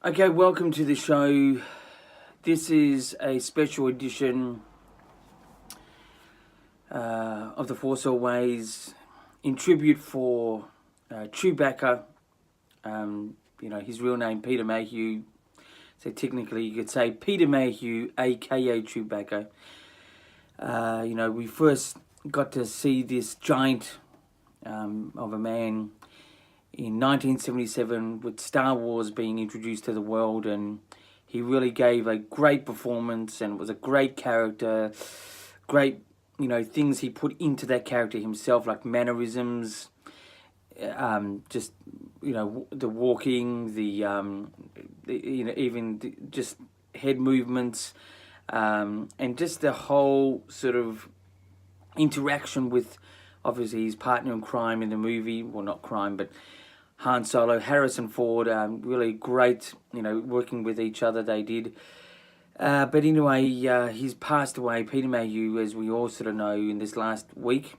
Okay, welcome to the show. This is a special edition of The Force Always in tribute for Chewbacca. His real name, Peter Mayhew. So technically you could say Peter Mayhew, aka Chewbacca. We first got to see this giant of a man in 1977 with Star Wars being introduced to the world, and he really gave a great performance, and it was a great character, great things he put into that character himself, like mannerisms, the walking, just head movements, and just the whole sort of interaction with obviously his partner in crime in the movie. Well, not crime, but Han Solo, Harrison Ford, really great, working with each other, they did. But anyway, he's passed away, Peter Mayhew, as we all sort of know, in this last week.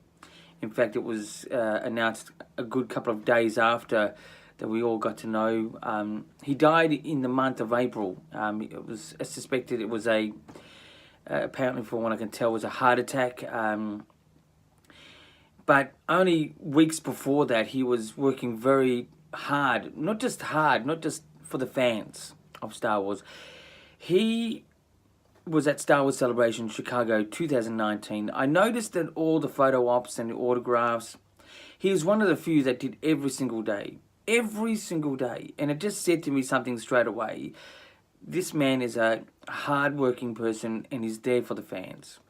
In fact, it was announced a good couple of days after that we all got to know. He died in the month of April. It was suspected it was apparently from what I can tell, was a heart attack. But only weeks before that, he was working very hard, not just for the fans of Star Wars. He was at Star Wars Celebration Chicago 2019. I noticed that all the photo ops and the autographs, he was one of the few that did every single day. Every single day. And it just said to me something straight away. This man is a hard-working person and he's there for the fans.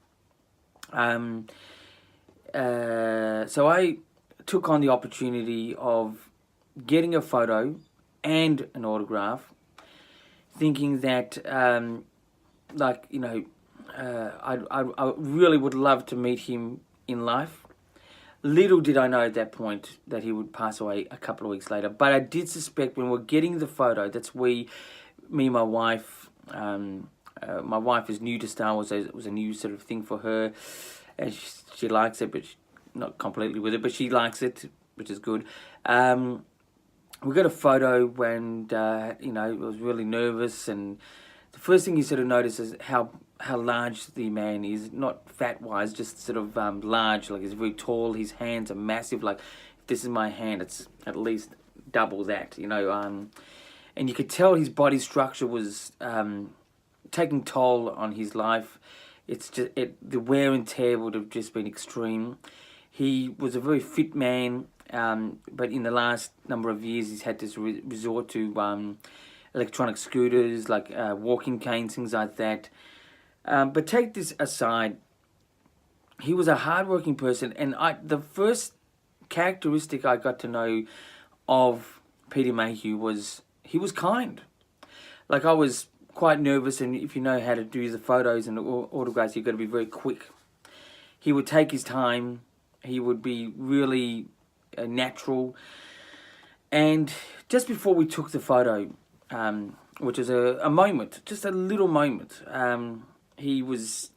So I took on the opportunity of getting a photo and an autograph, thinking that, I really would love to meet him in life. Little did I know at that point that he would pass away a couple of weeks later. But I did suspect when we're getting the photo, me and my wife. My wife is new to Star Wars, so it was a new sort of thing for her. And she likes it, but not completely with it, but she likes it, which is good. We got a photo when, I was really nervous, and the first thing you sort of notice is how large the man is, not fat-wise, just sort of large, like he's very tall, his hands are massive, like if this is my hand, it's at least double that, and you could tell his body structure was taking toll on his life. It's just the wear and tear would have just been extreme. He was a very fit man, but in the last number of years, he's had to resort to electronic scooters, like walking canes, things like that. But take this aside, he was a hardworking person, and the first characteristic I got to know of Peter Mayhew was he was kind. Like, I was quite nervous, and if you know how to do the photos and the autographs, you've got to be very quick. He would take his time. He would be really natural. And just before we took the photo, which was a moment, just a little moment, he was,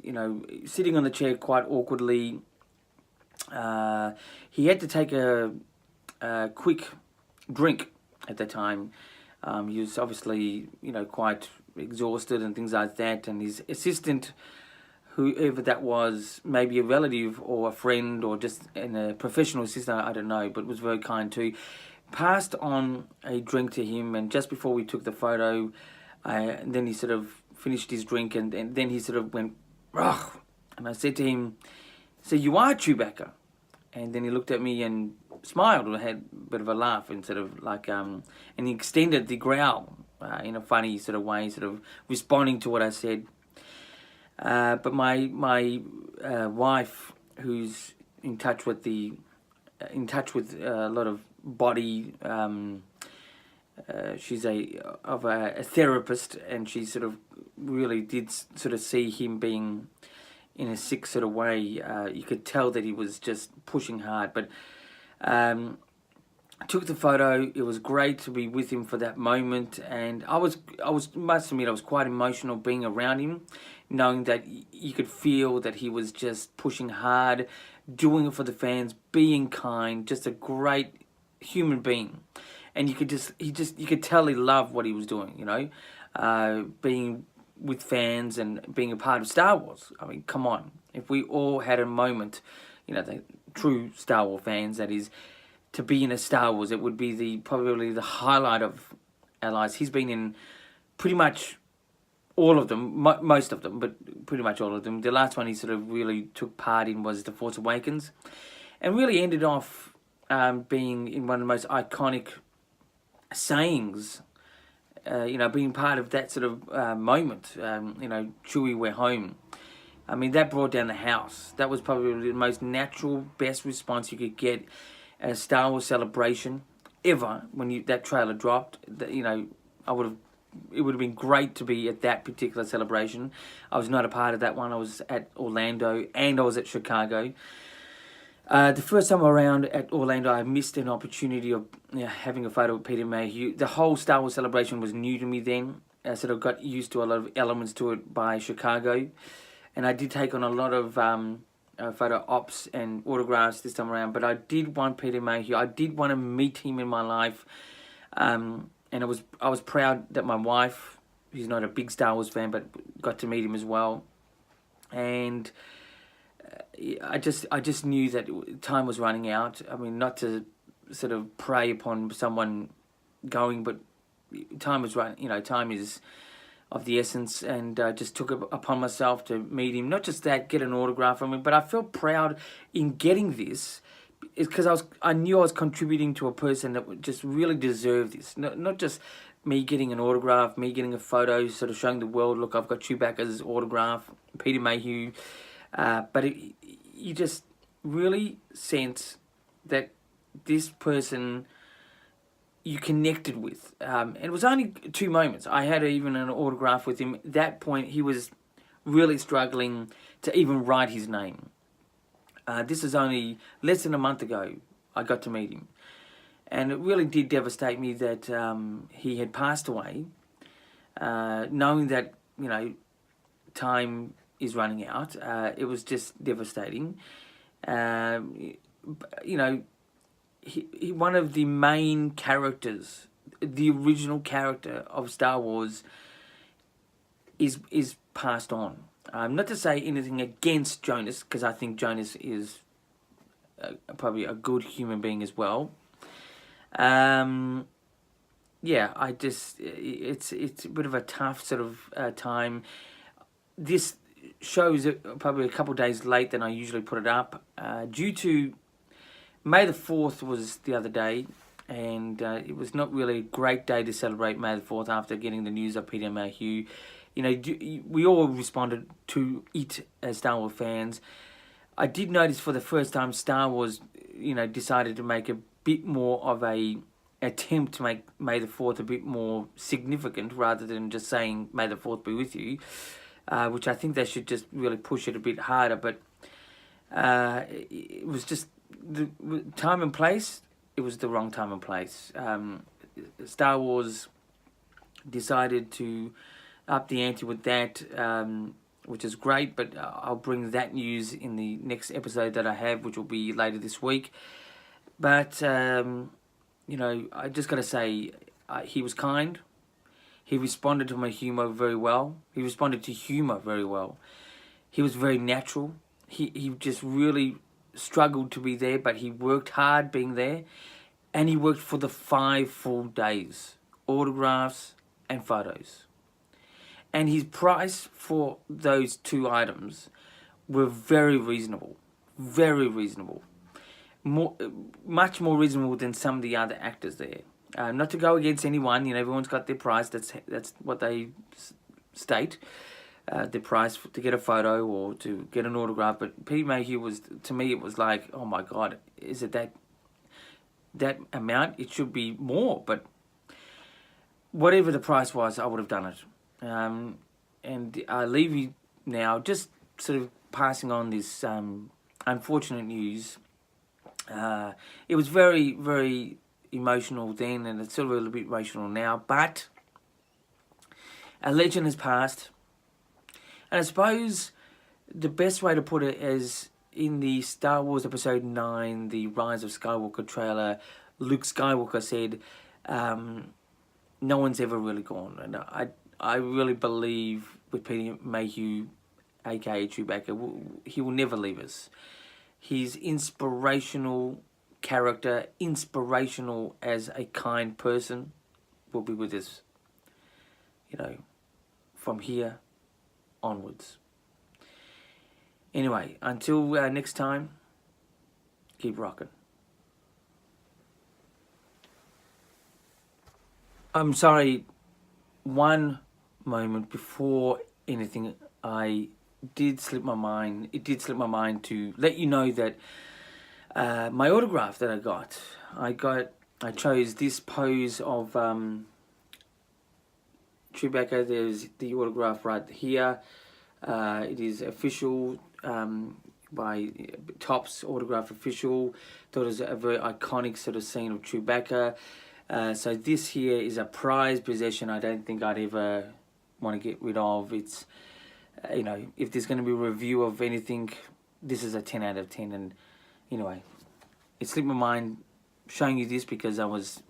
sitting on the chair quite awkwardly. He had to take a quick drink at the time. He was obviously, quite exhausted and things like that, and his assistant, whoever that was, maybe a relative or a friend or just a professional assistant, I don't know, but was very kind too, passed on a drink to him. And just before we took the photo, then he sort of finished his drink, and then he sort of went, "Ugh," and I said to him, "So you are Chewbacca?" And then he looked at me and smiled and had a bit of a laugh, and sort of like, and he extended the growl in a funny sort of way, sort of responding to what I said. But my wife, who's in touch with a lot of body, she's a therapist, and she sort of really did sort of see him being in a sick sort of way. You could tell that he was just pushing hard, but I took the photo. It was great to be with him for that moment, and I must admit, I was quite emotional being around him, knowing that you could feel that he was just pushing hard, doing it for the fans, being kind, just a great human being. and you could tell he loved what he was doing. You know, being with fans and being a part of Star Wars. I mean, come on, if we all had a moment, you know, the true Star Wars fans, that is, to be in a Star Wars, it would be probably the highlight of our lives. He's been in pretty much all of them, most of them, but pretty much all of them. The last one he sort of really took part in was The Force Awakens, and really ended off being in one of the most iconic sayings, you know, being part of that sort of moment, you know, Chewie, we're home. I mean, that brought down the house. That was probably the most natural, best response you could get at a Star Wars celebration ever when that trailer dropped. You know, it would have been great to be at that particular celebration. I was not a part of that one. I was at Orlando and I was at Chicago. The first time around at Orlando, I missed an opportunity of having a photo with Peter Mayhew. The whole Star Wars celebration was new to me then. I sort of got used to a lot of elements to it by Chicago. And I did take on a lot of photo ops and autographs this time around. But I did want Peter Mayhew. I did want to meet him in my life. And I was proud that my wife, who's not a big Star Wars fan, but got to meet him as well. And I just knew that time was running out. I mean, not to sort of prey upon someone going, but time was running. You know, time is of the essence, and I just took it upon myself to meet him. Not just that, get an autograph from him, but I felt proud in getting this, because I knew I was contributing to a person that would just really deserve this. Not just me getting an autograph, me getting a photo, sort of showing the world, look, I've got Chewbacca's autograph, Peter Mayhew. But you just really sense that this person you connected with. And it was only 2 moments. I had even an autograph with him. At that point, he was really struggling to even write his name. This is only less than a month ago I got to meet him. And it really did devastate me that he had passed away. Knowing that, you know, time is running out. It was just devastating. You know, he one of the main characters, the original character of Star Wars, is passed on. Not to say anything against Jonas, because I think Jonas is probably a good human being as well. Yeah, it's a bit of a tough sort of time. This shows probably a couple of days late than I usually put it up, due to May the 4th was the other day, and it was not really a great day to celebrate May the 4th after getting the news of Peter Mayhew. You know, we all responded to it as Star Wars fans. I did notice for the first time Star Wars, you know, decided to make a bit more of a attempt to make May the 4th a bit more significant rather than just saying May the 4th be with you. Which I think they should just really push it a bit harder. But it was just the time and place. It was the wrong time and place. Star Wars decided to up the ante with that, which is great. But I'll bring that news in the next episode that I have, which will be later this week. But you know, I just got to say, he was kind. He responded to my humour very well. He responded to humour very well. He was very natural. He just really struggled to be there, but he worked hard being there. And he worked for the 5 full days. Autographs and photos. And his price for those 2 items were very reasonable. Very reasonable. Much more reasonable than some of the other actors there. Not to go against anyone, you know, everyone's got their price. That's what they state, their price to get a photo or to get an autograph. But Peter Mayhew was, to me, it was like, oh my God, is it that amount? It should be more, but whatever the price was, I would have done it. And I leave you now, just sort of passing on this unfortunate news. It was very, very emotional then, and it's still a little bit emotional now, but a legend has passed. And I suppose the best way to put it is in the Star Wars Episode 9, the Rise of Skywalker trailer, Luke Skywalker said, no one's ever really gone. And I really believe with Peter Mayhew, aka Chewbacca, he will never leave us. His inspirational character, inspirational as a kind person, will be with us, you know, from here onwards. Anyway, until next time, keep rocking. I'm sorry, one moment before anything, I did slip my mind. It did slip my mind to let you know that my autograph that I chose this pose of Chewbacca. There's the autograph right here. It is official by Topps Autograph Official. Thought it was a very iconic sort of scene of Chewbacca. So this here is a prized possession. I don't think I'd ever want to get rid of. It's, you know, if there's going to be a review of anything, this is a 10 out of 10. And anyway, it slipped my mind showing you this because I was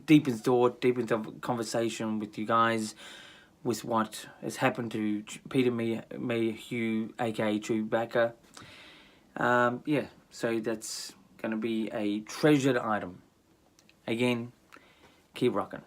deep in thought, deep into conversation with you guys with what has happened to Peter Mayhew, aka Chewbacca. Yeah, so that's going to be a treasured item. Again, keep rocking.